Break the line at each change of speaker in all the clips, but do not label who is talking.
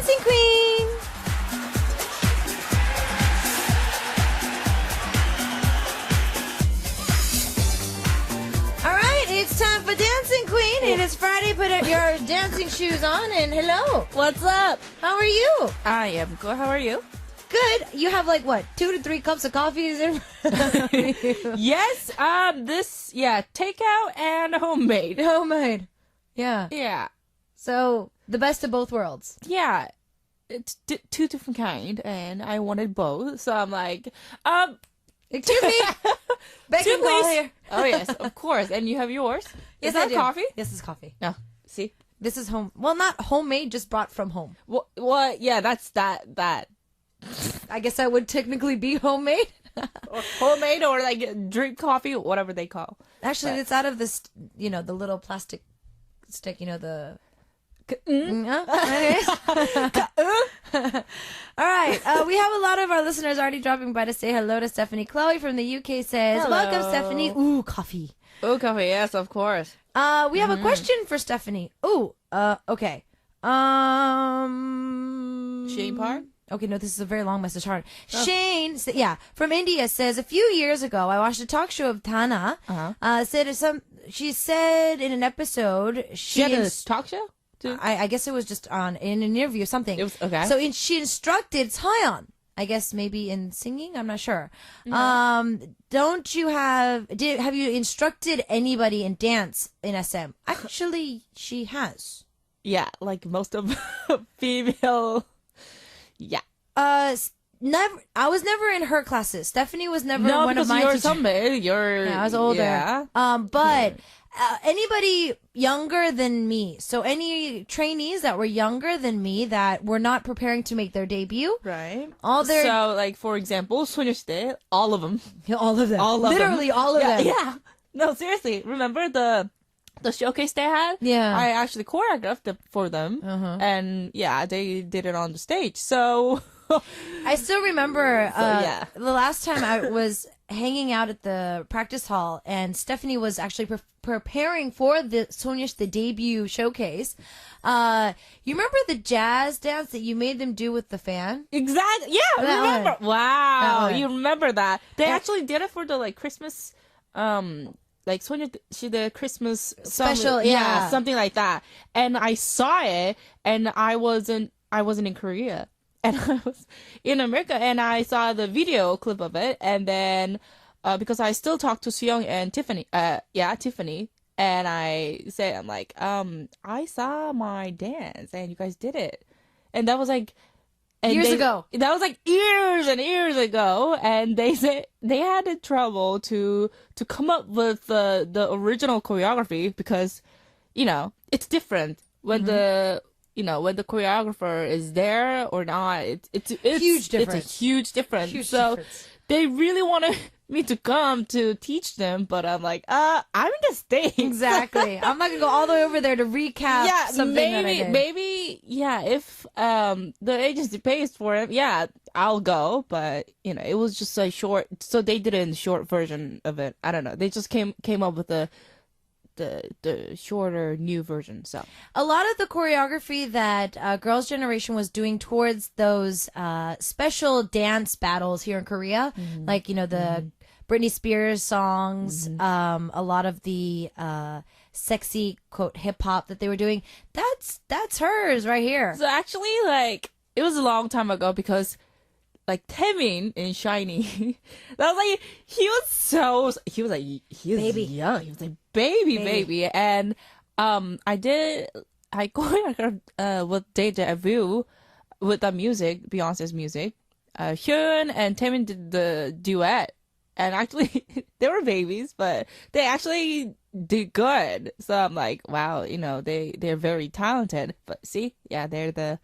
Dancing Queen. All right, it's time for Dancing Queen. It is Friday. Put your dancing shoes on and hello.
What's up?
How are you?
I am good. How are you?
Good. You have like what, 2 to 3 cups of coffee?
Yes. Takeout and homemade.
Homemade. Yeah.
Yeah.
So the best of both worlds.
Yeah. It's two different kind, and I wanted both. So I'm like,
Excuse me. Becky,
two,
call
please.
here.
Oh yes, of course. And you have yours?
Yes,
Is that
I do.
coffee?
This is coffee.
No. See.
This is home. Well, not homemade, just brought from home.
What? Yeah, that's that.
I guess that would technically be homemade.
Or homemade or like drip coffee, whatever they call.
Actually, it's out of this, the little plastic stick, the... Anyways. All right. We have a lot of our listeners already dropping by to say hello to Stephanie. Chloe from the UK says,
Hello.
welcome, Stephanie. Ooh, coffee.
Oh, coffee. Yes, of course.
We have a question for Stephanie. Ooh, okay.
Shane Park?
Okay, no, this is a very long message. Hard. Shane, from India says, a few years ago, I watched a talk show of Tana. She said in an episode,
She had a talk show?
I guess it was just in an interview or something.
It was, okay.
So she instructed Taeyeon, I guess maybe in singing, I'm not sure. Don't you have you instructed anybody in dance in SM? Actually, she has.
Yeah, like most of female. Yeah.
Never. I was never in her classes. Stephanie was never
No,
one of
because
my
you're
teachers.
somebody. You're.
Yeah, I was older.
Yeah.
But anybody younger than me. So any trainees that were younger than me that were not preparing to make their debut.
Right.
All their.
So, like, for example, 소녀시대, all of them.
All of them. Literally
them.
all of them.
Yeah. No, seriously. Remember the showcase they had?
Yeah.
I actually choreographed it for them. And, yeah, they did it on the stage. So...
I still remember
the
last time I was hanging out at the practice hall and Stephanie was actually preparing for the the debut showcase. You remember the jazz dance that you made them do with the fan?
Exactly. Yeah,
That
remember.
one.
Wow,
That one.
you remember that. They
Yeah.
actually did it for the, like, Christmas, like, the Christmas
Special, yeah.
something like that. And I saw it, and I wasn't in Korea. And I was in America, and I saw the video clip of it, and then because I still talk to Suyoung and Tiffany, Tiffany, and I say, I'm like, I saw my dance, and you guys did it, and that was like
Years ago.
That was like years and years ago, and they said they had trouble to come up with the original choreography because, it's different when when the choreographer is there or not, it's
Huge difference.
It's a huge difference.
Huge
so
difference.
they really wanted me to come to teach them, but I'm like, I'm in the States.
Exactly. I'm not gonna go all the way over there to recap something that I did.
Maybe, if the agency pays for it, I'll go. But it was just a short. So they did it in short version of it. I don't know. They just came up with the shorter new version. So
a lot of the choreography that Girls' Generation was doing towards those special dance battles here in Korea, like the Britney Spears songs, a lot of the sexy quote hip hop that they were doing, that's hers right here.
So actually, like, it was a long time ago because, like, Taemin in Shiny, that was like, he was
Baby.
young. He was like baby. And I choreographed with Deja Vu with the music, Beyonce's music. Hyun and Taemin did the duet. And actually, they were babies, but they actually did good. So I'm like, wow, they're very talented. But see, yeah, they're the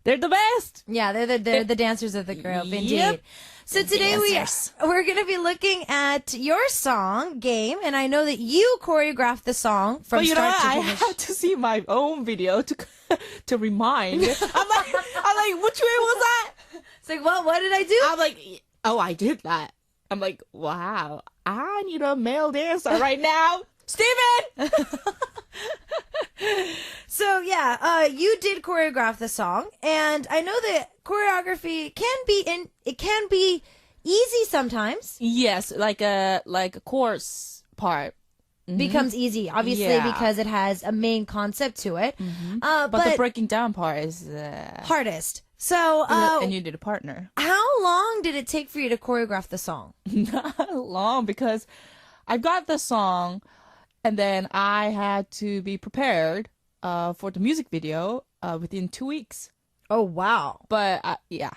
best.
Yeah, they're the dancers of the group, indeed.
Yep.
So today we're going to be looking at your song game, and I know that you choreographed the song from
But
start to
I
finish.
have to see my own video to remind. I'm like, which way was that?
It's like, well, what did I do?
I'm like, oh, I did that. I'm like, wow, I need a male dancer right now. Steven!
So yeah, you did choreograph the song, and I know that choreography can be easy sometimes.
Yes, like a chorus part.
Becomes easy, obviously,
Yeah.
because it has a main concept to it.
But the breaking down part is
hardest. So,
and you need a partner.
how long did it take for you to choreograph the song?
Not long, because I got the song and then I had to be prepared for the music video within 2 weeks.
Oh wow,
But yeah.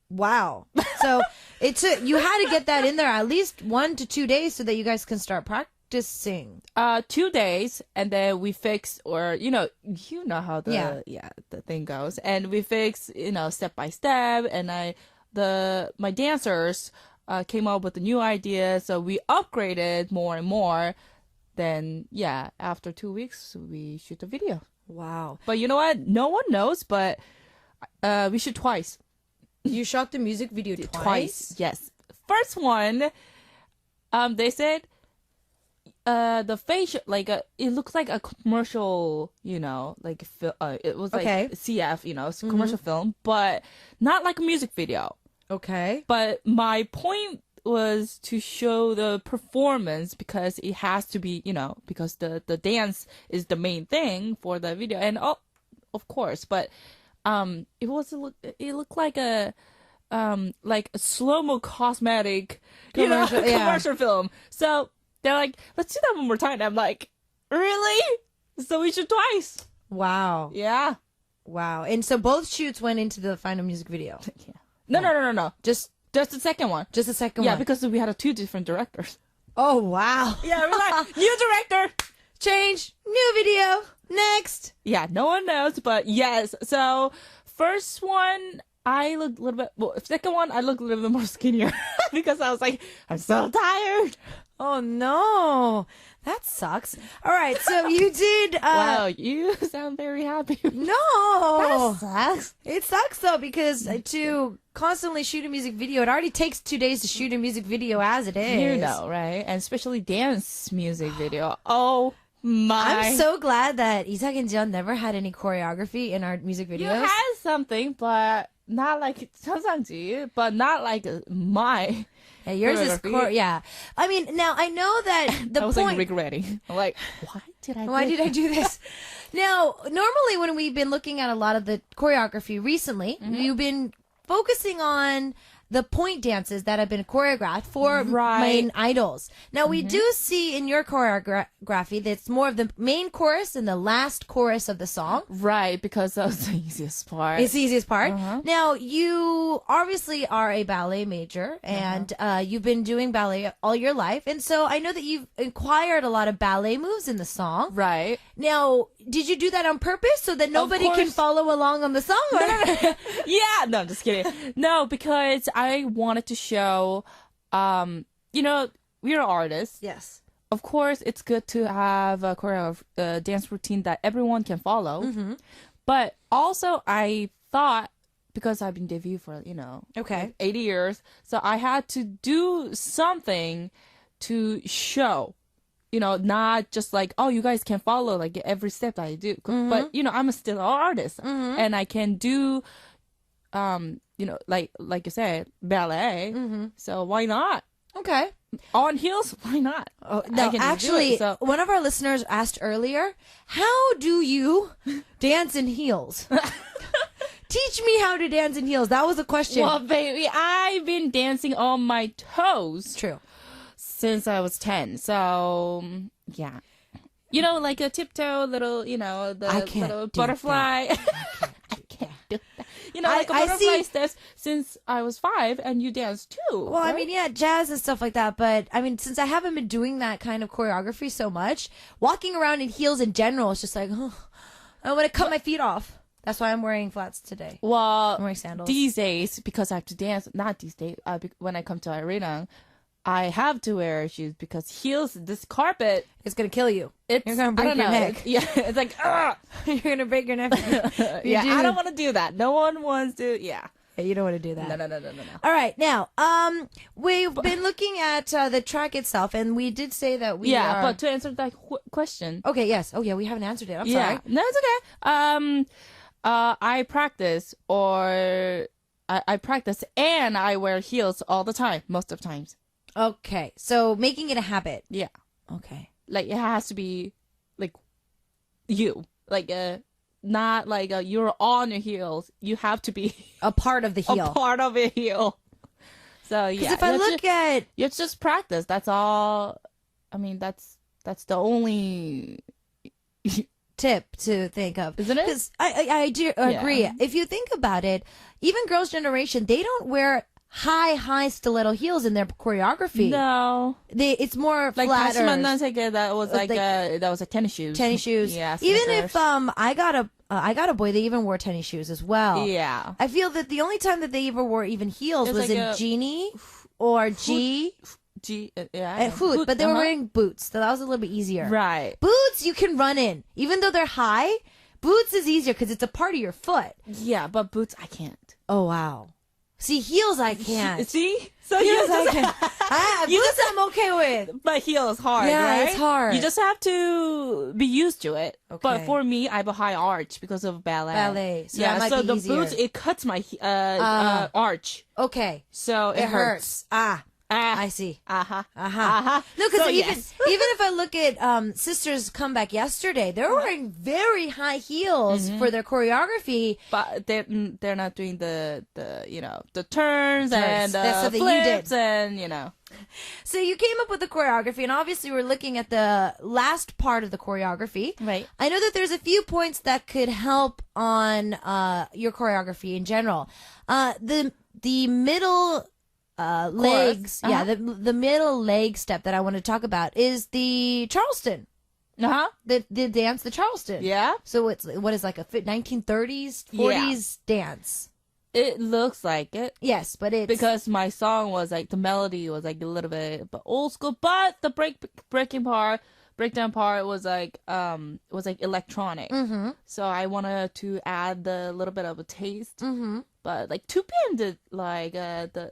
wow! So you had to get that in there at least 1 to 2 days so that you guys can start practicing.
2 days, and then we fix, or you know how the the thing goes, and we fix step by step, and my dancers came up with a new idea, so we upgraded more and more. Then after 2 weeks we shoot the video.
Wow!
But you know what? No one knows, but we shoot twice.
You shot the music video twice?
Yes. First one, they said the face it looks like a commercial, like it was like CF, it's a commercial film, but not like a music video.
Okay.
But my point was to show the performance, because it has to be, because the dance is the main thing for the video, and of course, but it looked like a slow-mo cosmetic commercial film. So they're like, let's do that one more time. And I'm like, really? So we shoot twice.
Wow.
Yeah.
Wow. And so both shoots went into the final music video.
Yeah. No. Just the second one.
Just the second one.
Yeah, because we had two different directors.
Oh, wow.
Yeah, we're like, new director.
Change. New video. Next.
Yeah, no one knows, but yes. So first one, I looked a little bit, second one, I looked a little bit more skinnier because I was like, I'm so tired.
Oh, no. That sucks. All right. So you did.
Wow, you sound very happy.
No.
That sucks.
It sucks, though, because to constantly shoot a music video, it already takes 2 days to shoot a music video as it is.
You know, right? And especially dance music video. Oh, my.
I'm so glad that Isak and Jian never had any choreography in our music videos.
You had something, but not like 천상지, but not like my.
Yeah, yours is yeah. I mean, now I know that the
I was
point.
like regretting. I'm like,
why did I do this? Now, normally when we've been looking at a lot of the choreography recently, you've been focusing on the point dances that have been choreographed for main idols. Now, we do see in your choreography that it's more of the main chorus and the last chorus of the song.
Right, because that was the easiest part.
It's the easiest part. Now, you obviously are a ballet major, and you've been doing ballet all your life. And so I know that you've acquired a lot of ballet moves in the song.
Right.
Now, did you do that on purpose so that nobody can follow along on the song? Or?
Yeah, no, I'm just kidding. No, because I wanted to show, we're artists.
Yes.
Of course, it's good to have a dance routine that everyone can follow. But also, I thought, because I've been debuted for, like 80 years, so I had to do something to show. Not just like, oh, you guys can follow like every step that I do. But, I'm still an artist. And I can do, like you said, ballet. So why not?
Okay.
On heels, why not?
Oh, no, actually, one of our listeners asked earlier, how do you dance in heels? Teach me how to dance in heels. That was a question.
Well, baby, I've been dancing on my toes.
True.
Since I was 10. So, yeah. Like a tiptoe little, the little butterfly. I can't do that. Like a butterfly steps since I was 5, and you dance too.
Well, right? I mean, yeah, jazz and stuff like that. But, I mean, since I haven't been doing that kind of choreography so much, walking around in heels in general is just like, oh, I want to cut my feet off. That's why I'm wearing flats today.
Well,
I'm wearing sandals.
These days, because I have to dance, not these days, when I come to Arena, I have to wear shoes because heels, this carpet,
it's going to kill you.
You're
going to break your neck.
It's like,
you're going to break your neck.
Yeah, I don't want to do that. No one wants to, yeah.
Okay, you don't want to do that.
No.
All right, now, we've been looking at the track itself, and we did say that we are...
but to answer that question.
Okay, yes. Oh, yeah, we haven't answered it. I'm
Yeah,
sorry.
no, it's okay. I practice I practice and I wear heels all the time, most of the times.
Okay, so making it a habit.
Yeah.
Okay.
Like it has to be like you. Like not like you're on your heels. You have to be
A part of the heel.
a part of a heel. So yeah.
Because if I look at...
It's just practice. That's all. I mean, that's the only
tip to think of,
isn't it?
Because I do agree. If you think about it, even Girls' Generation, they don't wear high stiletto heels in their choreography.
No,
it's more
like
flatter.
that was like that was like tennis shoes.
Tennis shoes.
Yeah.
Even
Sneakers.
if I got a boy, they even wore tennis shoes as well.
Yeah.
I feel that the only time that they ever wore even heels
It's
was
like
in Genie or G and Hoot, but they were wearing boots, so that was a little bit easier.
Right.
Boots you can run in, even though they're high. Boots is easier because it's a part of your foot.
Yeah, but boots I can't.
Oh wow. See, heels I can't.
See? So
Heels
you
I
just,
can't. Boots I'm okay with.
but heel is hard,
Yeah,
right?
it's hard.
You just have to be used to it.
Okay.
But for me, I have a high arch because of ballet.
So that might
so
be
the
easier.
boots, it cuts my arch.
Okay.
So it hurts.
I see.
Uh-huh.
No, because
So,
even
yes.
even if I look at Sisters' comeback yesterday, they're wearing very high heels for their choreography.
But they're not doing the the turns and
That's something you did.
flips and
So you came up with the choreography, and obviously we're looking at the last part of the choreography.
Right.
I know that there's a few points that could help on your choreography in general. The middle legs, the middle leg step that I want to talk about is the Charleston. The dance, the Charleston.
Yeah.
So what is like a 1930s, 40s dance?
It looks like it.
Yes, but it's
Because my song was like the melody was like a little bit but old school, but the breakdown part was like electronic.
Mm-hmm.
So I wanted to add the little bit of a taste. Mm-hmm. But like 2PM did like the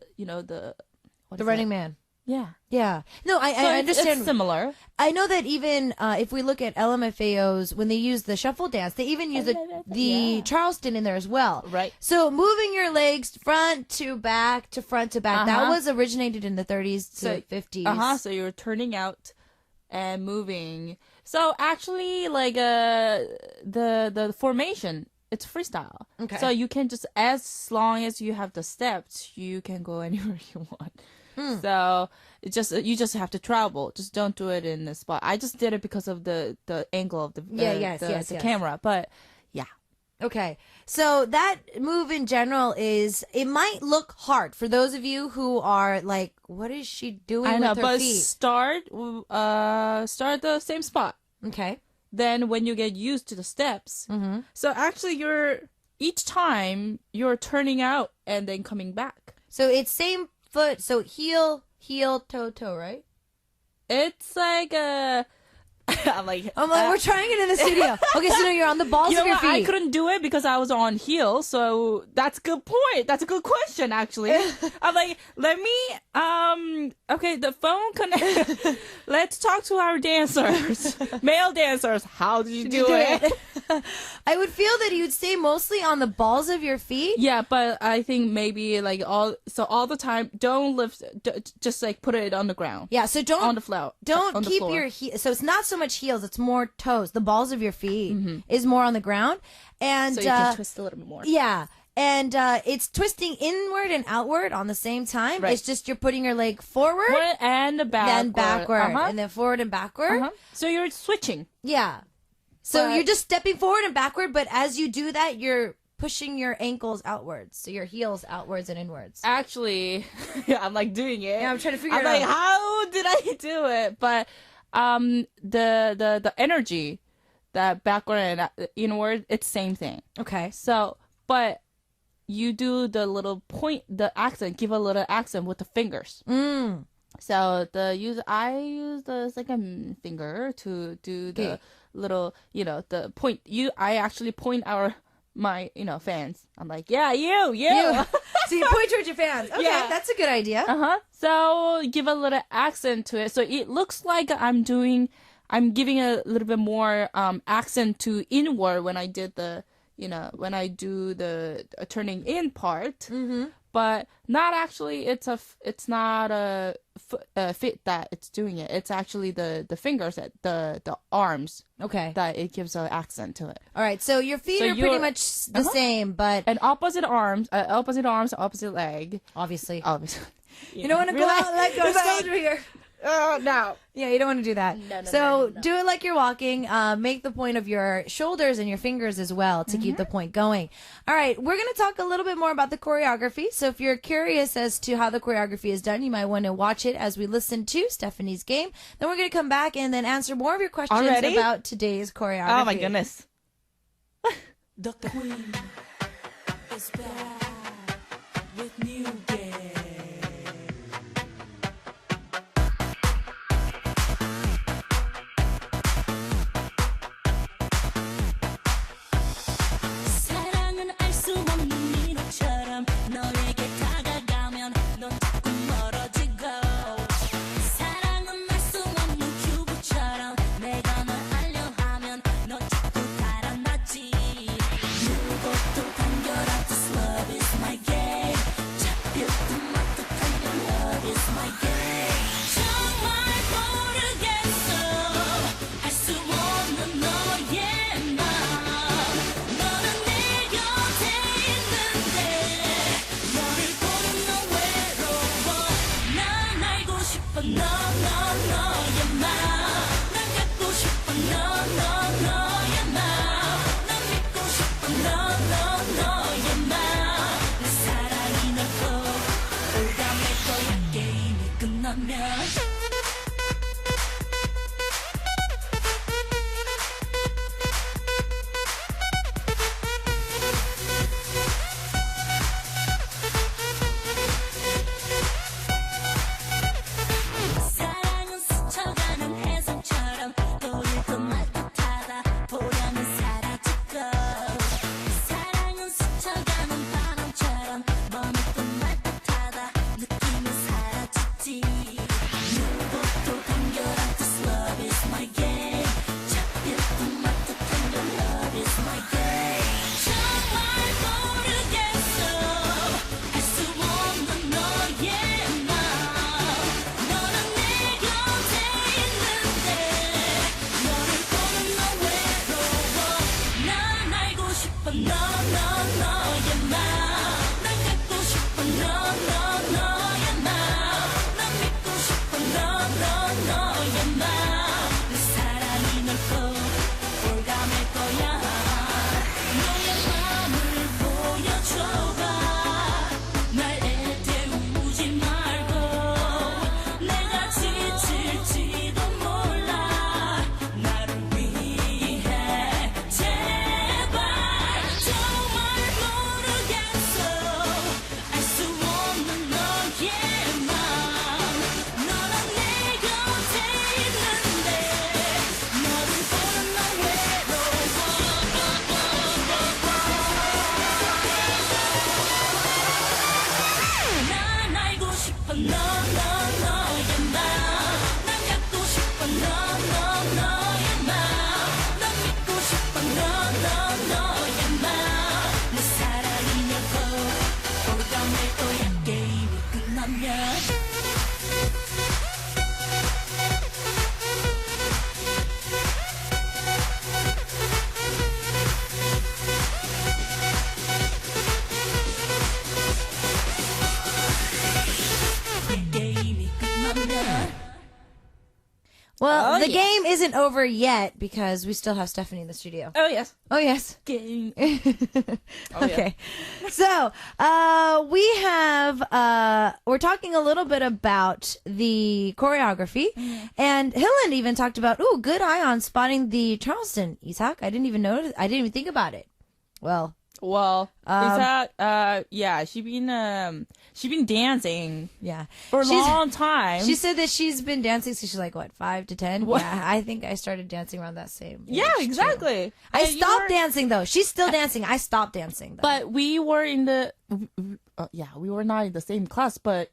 Running Man.
Yeah.
No, I understand.
It's similar.
I know that even if we look at LMFAOs, when they use the shuffle dance, they even use the Charleston in there as well.
Right.
So moving your legs front to back to front to back, that was originated in the 30s to 50s.
So you're turning out and moving. So actually, like the formation, it's freestyle.
Okay.
So you can just, as long as you have the steps, you can go anywhere you want. So you just have to travel. Just don't do it in the spot. I just did it because of the angle of the camera. But yeah.
Okay. So that move in general it might look hard for those of you who are like, what is she doing with her feet?
start the same spot.
Okay.
Then when you get used to the steps, so actually each time you're turning out and then coming back.
So it's same foot, so heel, toe, right?
It's like I'm like
we're trying it in the studio. Okay, so now you're on the balls of your feet.
I couldn't do it because I was on heels, so that's a good point. That's a good question, actually. I'm like, let me okay, the phone connect. Let's talk to our dancers, male dancers. How did you do it?
I would feel that you'd say mostly on the balls of your feet.
Yeah, but I think maybe like all the time, don't lift, just like put it on the ground.
Yeah, so don't
on the floor.
Don't keep your so it's not so much heels, it's more toes. The balls of your feet is more on the ground, and
so you can twist a little bit more.
Yeah. And it's twisting inward and outward on the same time.
Right.
It's just you're putting your leg forward
and
then backward, and then forward and backward.
So you're switching.
Yeah. So you're just stepping forward and backward, but as you do that, you're pushing your ankles outwards, so your heels outwards and inwards.
Actually, I'm like doing it.
Yeah, I'm trying to figure it
out. I'm
out.
like, how did I do it? But the energy, that backward and inward, it's same thing.
Okay.
So, but you do the little point, the accent, give a little accent with the fingers. So I use the second finger to do the little, the point. I actually point my, fans. I'm like, yeah, you.
So you point towards your fans. Okay,
Yeah.
that's a good idea.
So give a little accent to it. So it looks like I'm giving a little bit more accent to inward when I did when I do the turning in part. Mm-hmm. But not actually. It's not a fit that it's doing it. It's actually the fingers, the arms.
Okay.
That it gives an accent to it.
All right. So your feet are pretty much the same, but
And opposite opposite leg.
obviously.
You
You don't want to go out and let go of shoulder here.
Oh, no.
Yeah, you don't want to do that. No. Do it like you're walking. Make the point of your shoulders and your fingers as well to keep the point going. All right, we're going to talk a little bit more about the choreography. So if you're curious as to how the choreography is done, you might want to watch it as we listen to Stephanie's game. Then we're going to come back and then answer more of your questions
Already?
about today's choreography.
Oh, my goodness.
The queen is back with new game. 사랑은 알 수 없는 미로처럼 너에게 다가가면 넌 자꾸 멀어지고 사랑은 알 수 없는 큐브처럼 내가 널 알려 하면 넌 자꾸 달아나지 누구도 단결하듯 love is my game 잡힐 듯 말 듯한 your love is my game 정말 모르겠어 알 수 없는 너의 맘 너는 내 곁에 있는데 너를 보는 너 외로워 난 알고 싶어 너의 맘난 갖고 싶어 너의 맘난 믿고 싶어 너의 맘내 사랑이 넓고 올감할 거야 게임이 끝나면 사랑은 스쳐가는 해성처럼 보일 듯말 듯하다 보려면 사라지고 사랑은 스쳐가는 바람처럼 머물 듯말 듯하다 느낌은 사라지지 누구도 단결하듯 love is my game 잡힐 듯말 듯한 your love is my game 정말 모르겠어 알 수 없는 너의 맘 너는 내 곁에 있는데 너를 보는 너 외로워 난 알고 싶어 너의 맘난 갖고 싶어 너의 맘난 믿고 싶어 너의 맘내 사랑이 넓고 올감할 거야 너의 맘을 보여줘봐 날 애태우지 말고 내가 지칠지도 몰라 나를 위해 제발 정말 모르겠어 알 수 없는 너의 맘 너는 내 곁에 있는데 너를 보는 너 외로워 난 알고 싶어 너의 맘난 갖고 싶어 너의 맘난 믿고 싶어 너의 맘내 사랑이 넓고 올감할 거야 게임이 끝나면 게임이 끝나면
Well,
Oh,
the
yes.
game isn't over yet because we still have Stephanie in the studio.
Oh, yes.
Oh, yes.
Game.
Okay. So, we have, we're talking a little bit about the choreography, and Hillen even talked about, good eye on spotting the Charleston, Isak. I didn't even think about it. Well,
Well, yeah, she been dancing
Yeah.
for a
She's-
long time.
She said that she's been dancing since she's like, what, 5 to 10? Yeah, I think I started dancing around that same age,
yeah,
too.
exactly.
I
And you
stopped
were-
dancing, though. She's still dancing. I stopped dancing, though.
But we were in the, we were not in the same class, but,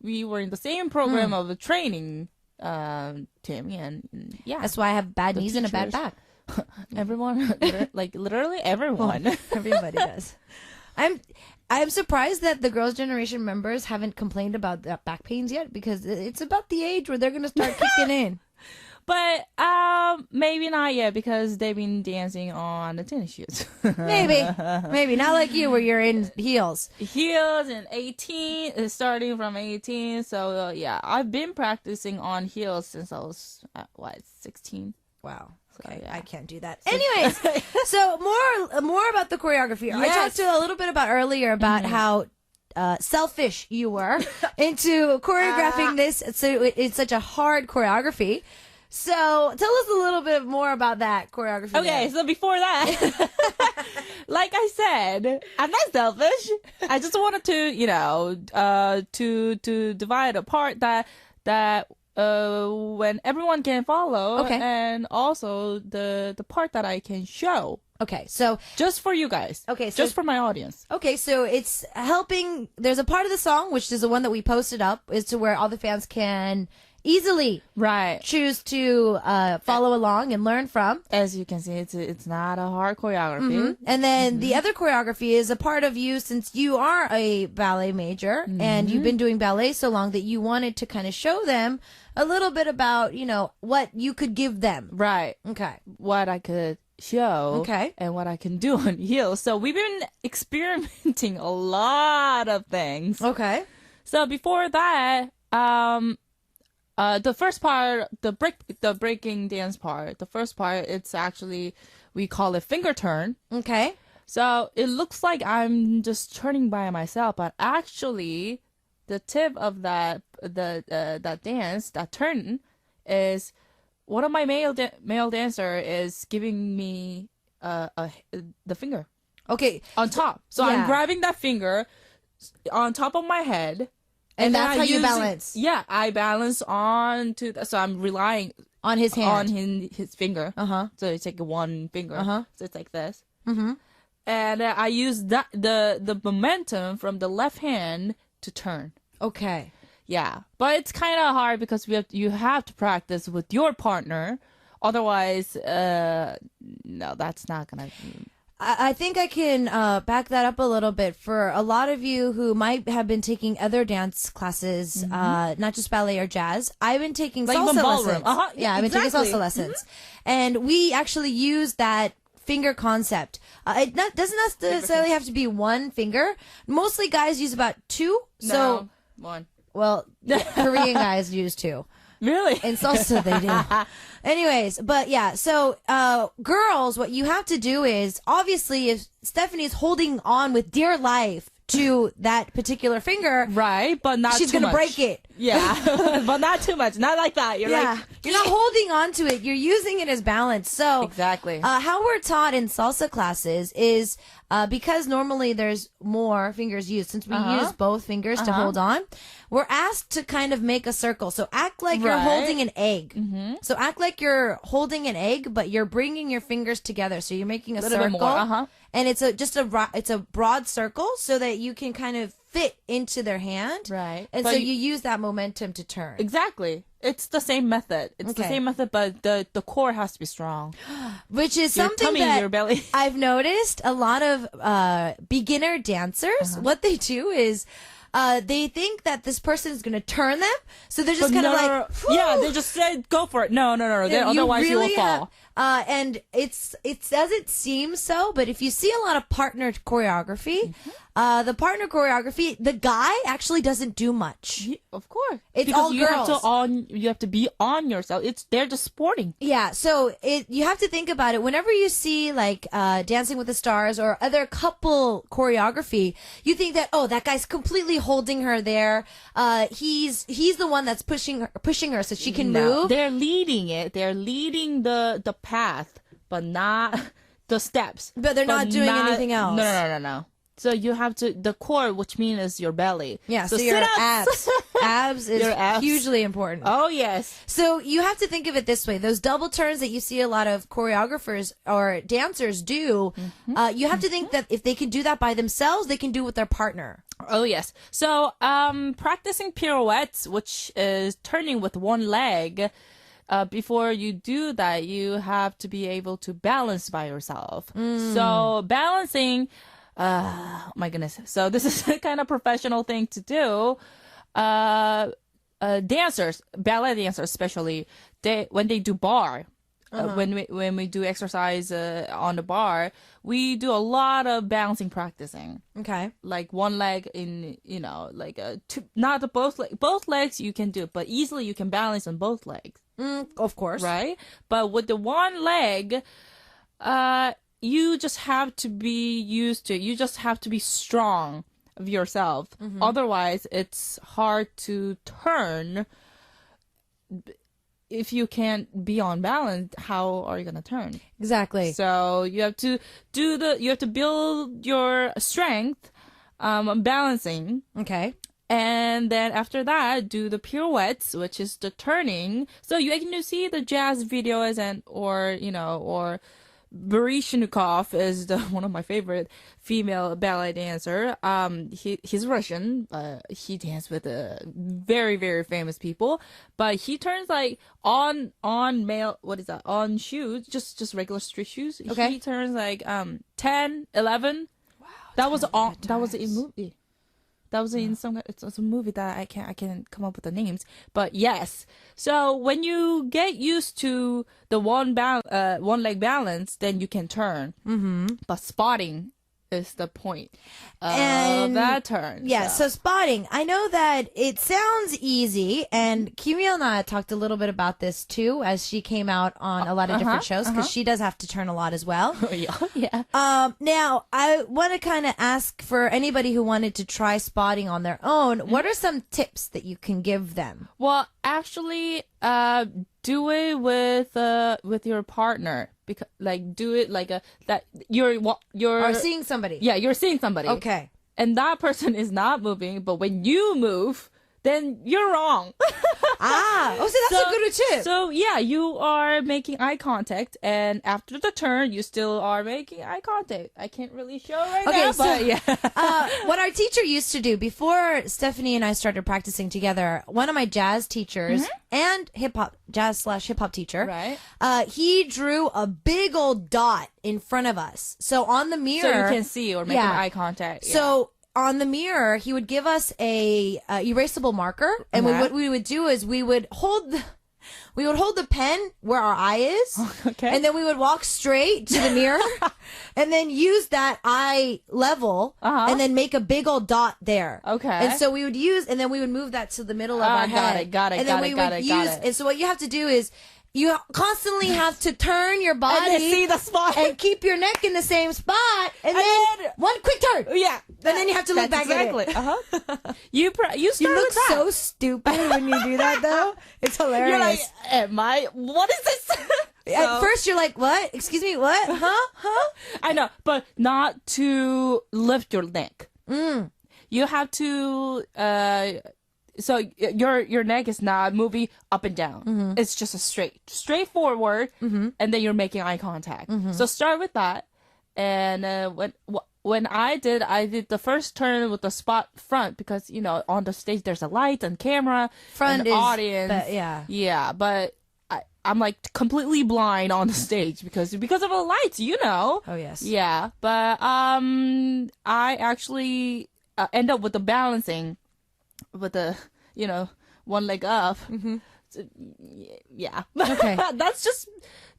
we were in the same program of the training, Tammy, and yeah.
That's why I have bad
The
knees and a bad
teachers.
back.
Everyone, like literally everyone.
Everybody does. I'm surprised that the girls' generation members haven't complained about that back pains yet, because it's about the age where they're gonna start kicking in.
But maybe not yet, because they've been dancing on the tennis shoes.
Maybe not like you, where you're in heels.
Heels and 18, starting from 18. So yeah, I've been practicing on heels since I was 16.
Wow. Okay,
yeah.
I can't do that. Anyways, so more about the choreography. I
Yes.
talked to a little bit about earlier about how selfish you were into choreographing this. So it's such a hard choreography. So tell us a little bit more about that choreography.
Okay,
there.
so before that, like I said, I'm not selfish. I just wanted to, to divide a part that when everyone can follow,
Okay.
and also the part that I can show
Okay, so
just for you guys.
Okay, so-
just for my audience.
so it's helping. There's a part of the song, which is the one that we posted up, is to where all the fans can easily
Right.
choose to follow along and learn from.
As you can see, it's not a hard choreography.
And then the other choreography is a part of you, since you are a ballet major and you've been doing ballet so long, that you wanted to kind of show them a little bit about, what you could give them.
Right.
Okay.
What I could show.
Okay.
And what I can do on heels. So we've been experimenting a lot of things.
Okay.
So before that, the first part, the breaking dance part, the first part, it's actually, we call it finger turn.
Okay.
So it looks like I'm just turning by myself, but actually, the tip of that dance, that turn, is one of my male dancer is giving me the finger
Okay.
on top. So
Yeah.
I'm grabbing that finger on top of my head.
And
then
that's
I
how you
use it-
balance.
Yeah, I balance on to so I'm relying
On his hand.
on his finger.
Uh-huh.
So it's like one finger.
Uh-huh.
So it's like this.
Mm-hmm.
And I use that the momentum from the left hand to turn.
Okay.
Yeah, but it's kind of hard because you have to practice with your partner. Otherwise, no, that's not gonna.
I think I can back that up a little bit for a lot of you who might have been taking other dance classes, not just ballet or jazz. I've been taking
Like
salsa
even ballroom.
lessons.
Uh-huh,
Yeah, I've been taking
exactly.
salsa lessons. And we actually use that finger concept. It doesn't necessarily have to be one finger. Mostly guys use about two. So,
No, one.
well, Korean guys use two.
Really?
In salsa, they do. Anyways, but yeah, so girls, what you have to do is, obviously, if Stephanie's holding on with dear life to that particular finger,
Right, but not
she's
too
gonna
much.
break it.
Yeah, but not too much. Not like that. You're
Yeah,
like,
you're not holding on to it. You're using it as balance. So
Exactly.
how we're taught in salsa classes is because normally there's more fingers used. Since we use both fingers to hold on, we're asked to kind of make a circle. So act like you're
Right.
holding an egg. So act like you're holding an egg, but you're bringing your fingers together. So you're making a
Little bit
circle,
more,
and it's it's a broad circle so that you can kind of fit into their hand.
Right.
And
But
so
you-
you use that momentum to turn.
Exactly. It's the same method. It's the
Okay.
same method, but the core has to be strong.
Which is
Your
something
tummy,
that
your belly.
I've noticed a lot of beginner dancers, what they do is they think that this person is going to turn them. So they're just
But
kind of
no,
like,
no, no. Yeah, they just said go for it. No. Then otherwise you will fall.
And it doesn't seem so, but if you see a lot of partner choreography, the partner choreography, the guy actually doesn't do much.
Yeah, of course.
It's
because
all
you
girls.
You have to be on yourself. They're just sporting.
Yeah, so you have to think about it. Whenever you see like Dancing with the Stars or other couple choreography, you think that, oh, that guy's completely holding her there. He's the one that's pushing her so she can move.
They're leading it. They're leading the path, but not the steps.
But they're not doing anything else.
No. So you have to, the core, which means is your belly.
Yeah, so your
sit-ups.
abs. Abs is
Your abs.
hugely important.
Oh, yes.
So you have to think of it this way. Those double turns that you see a lot of choreographers or dancers do, you have to think that if they can do that by themselves, they can do it with their partner.
Oh, yes. So, practicing pirouettes, which is turning with one leg, before you do that, you have to be able to balance by yourself. So balancing, oh my goodness. So this is a kind of professional thing to do. Dancers, ballet dancers especially, when they do bar, when we do exercise on the bar, we do a lot of balancing practicing.
Okay.
Like one leg in, like not both legs you can do, but easily you can balance on both legs.
Of course.
Right? But with the one leg, you just have to be used to it. You just have to be strong of yourself. Otherwise, it's hard to turn. If you can't be on balance, how are you going to turn?
Exactly.
So you have to you have to build your strength, on balancing.
Okay.
And then after that, do the pirouettes, which is the turning. So you can see the jazz videos or Baryshnikov is one of my favorite female ballet dancer. He's Russian. He dances with very, very famous people, but he turns like on male, what is that? On shoes, just regular street shoes.
Okay.
He turns like 10, 11. Wow. That was a movie. That was in it's a movie that I can't come up with the names, but yes. So when you get used to the one leg balance, then you can turn. But spotting is the point of that turn.
Yeah, so spotting. I know that it sounds easy, and Kimio and I talked a little bit about this too, as she came out on a lot of different shows, because she does have to turn a lot as well.
Yeah.
Now, I want to kind of ask for anybody who wanted to try spotting on their own, what are some tips that you can give them?
Well, actually, do it with your partner, because do it like that you're
Or seeing somebody.
Yeah, you're seeing somebody.
Okay.
And that person is not moving, but when you move, then you're wrong.
So that's a good tip.
So yeah, you are making eye contact, and after the turn, you still are making eye contact. I can't really show now, but yeah.
What our teacher used to do before Stephanie and I started practicing together, one of my jazz teachers and jazz/hip hop teacher,
Right.
He drew a big old dot in front of us. So on the mirror,
So you can see or make an eye contact. Yeah.
So on the mirror, he would give us a erasable marker, and what we would do is we would hold the pen where our eye is,
Okay.
and then we would walk straight to the mirror, and then use that eye level, and then make a big old dot there.
Okay.
And so we would and then we would move that to the middle of our head.
got it,
And then
got
we
it,
would
got it, got it.
And so what you have to do is you constantly have to turn your body
And then see the spot.
and keep your neck in the same spot, and then one quick turn.
Yeah.
And then you have to look back
exactly.
at it.
You start
You look
with that.
so stupid when you do that, though. It's hilarious.
You're like, what is this?
At first, you're like, what? Excuse me, what? Huh?
I know, but not to lift your neck. You have to, so your neck is not moving up and down. It's just a straight forward, and then you're making eye contact. So start with that. And when I did the first turn with the spot front, because on the stage there's a light and camera,
Front
and
is,
audience.
yeah.
But I'm like completely blind on the stage because of the lights,
Oh, yes.
Yeah, but I actually end up with the balancing, with the one leg up. So, yeah.
Okay.
That's just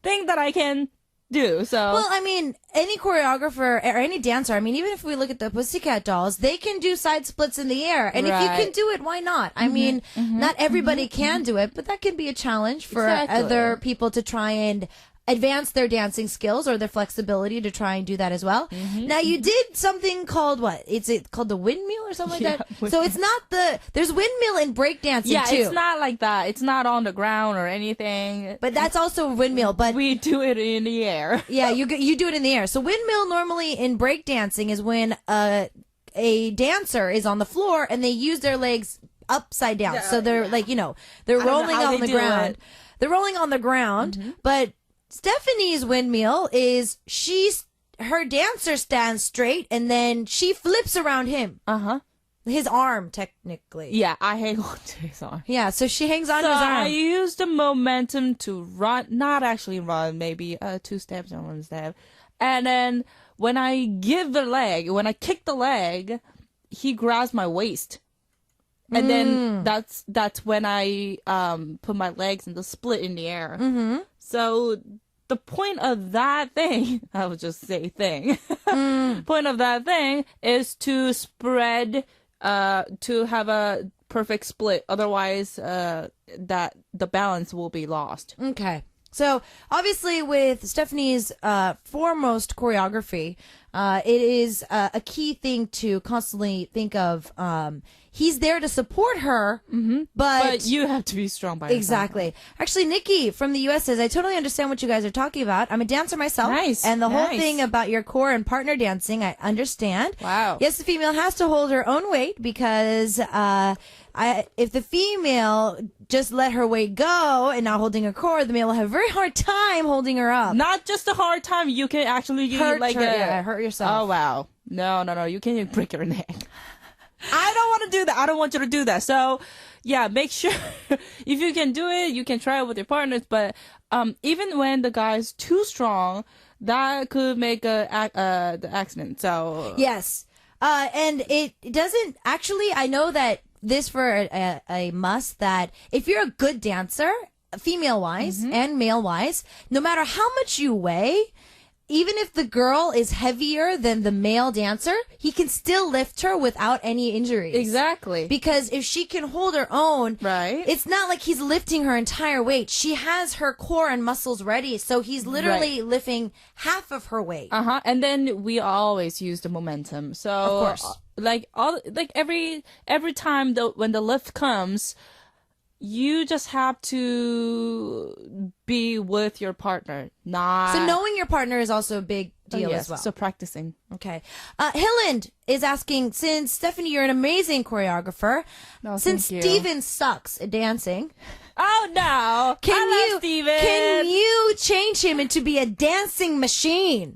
thing that I can do. So
Well, I mean, any choreographer or any dancer, I mean, even if we look at the Pussycat Dolls, they can do side splits in the air. And if you can do it, why not? I mean, not everybody can do it, but that can be a challenge for
Exactly.
other people to try and advance their dancing skills or their flexibility to try and do that as well. Now you did something called what? Is it called the windmill or something like that? So it's not there's windmill in breakdancing too.
It's not like that. It's not on the ground or anything.
But that's also a windmill. But
we do it in the air.
yeah, you do it in the air. So windmill normally in breakdancing is when a dancer is on the floor and they use their legs upside down. So they're like, they're rolling on the ground. They're rolling on the ground, but Stephanie's windmill is her dancer stands straight and then she flips around him. His arm, technically.
Yeah, I hang on to his arm.
Yeah, so she hangs on to his
So
arm.
I use the momentum to run, not actually run, maybe 2 steps or 1 step. And then when I kick the leg, he grabs my waist. And then that's when I put my legs in the split in the air. So the point of that thing, I would just say thing. Point of that thing is to spread, to have a perfect split. Otherwise, that the balance will be lost.
Okay. So obviously with Stephanie's foremost choreography, it is a key thing to constantly think of. He's there to support her,
But you have to be strong by yourself.
exactly. Actually, Nikki from the U.S. says, I totally understand what you guys are talking about. I'm a dancer myself.
Nice,
And the whole
nice.
thing about your core and partner dancing, I understand.
Wow.
Yes, the female has to hold her own weight because if the female just let her weight go and not holding her core, the male will have a very hard time holding her up.
Not just a hard time, you can actually
hurt yourself.
Oh wow. No. You can't even break your neck. I don't want to do that. I don't want you to do that. So, yeah, make sure if you can do it, you can try it with your partners. But even when the guy's too strong, that could make the accident. So
Yes. And it doesn't actually, I know that this for a must that if you're a good dancer, female wise and male wise, no matter how much you weigh, even if the girl is heavier than the male dancer, he can still lift her without any injuries.
exactly.
Because if she can hold her own,
Right.
it's not like he's lifting her entire weight. She has her core and muscles ready, so he's literally lifting half of her weight.
And then we always use the momentum. So
Of course.
Every time when the lift comes, you just have to be with your partner.
So knowing your partner is also a big deal as well.
So practicing.
Okay. Hilland is asking, since Stephanie, you're an amazing choreographer, since
thank you.
Steven sucks at dancing,
Oh no! I love Steven.
can you change him into be a dancing machine?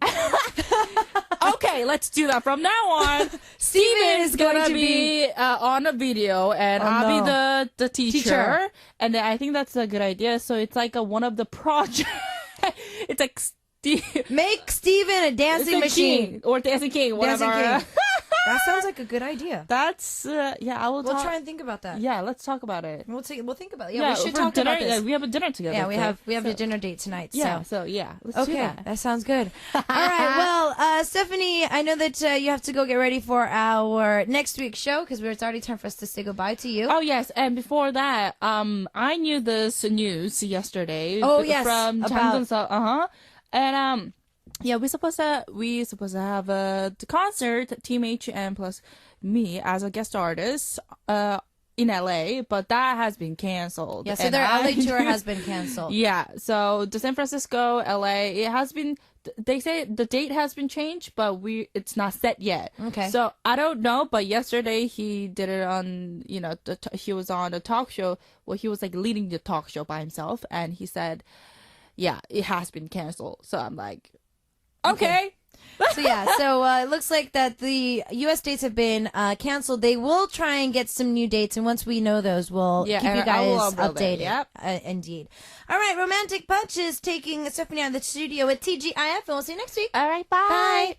Okay, let's do that from now on. Steven is gonna be on a video, and I'll be the teacher. And then I think that's a good idea. So it's like one of the projects. It's like
Make Steven a dancing machine.
king, or dancing king, whatever.
Dancing king. That sounds like a good idea.
That's I will.
We'll try and think about that.
Yeah, let's talk about it.
We'll think about it. Yeah, we should
for
talk
dinner,
about this.
Yeah, we have a dinner together.
Yeah, we have a dinner date tonight.
Yeah,
So.
so yeah, let's do
Okay,
that.
that sounds good. All right, well, Stephanie, I know that you have to go get ready for our next week's show because it's already time for us to say goodbye to you.
Oh yes, and before that, I knew this news yesterday.
Oh, yes,
from
about-
Changgyeongseok. And yeah, we supposed to have the concert, Team H and plus me as a guest artist in LA, but that has been canceled.
Yeah, so
And
their
I
LA tour
knew-
has been canceled.
Yeah, so the San Francisco, LA, it has been. They say the date has been changed, but it's not set yet.
Okay.
So I don't know, but yesterday he did it on, he was on a talk show. Well, he was like leading the talk show by himself, and he said, "Yeah, it has been canceled." So I'm like, okay.
So it looks like that the U.S. dates have been canceled. They will try and get some new dates, and once we know those, we'll keep
and
you
I will
guys
upload
updated.
it. Yep.
Indeed. All right, Romantic Punch is taking Stephanie out of the studio at TGIF, and we'll see you next week.
All right, bye.
Bye.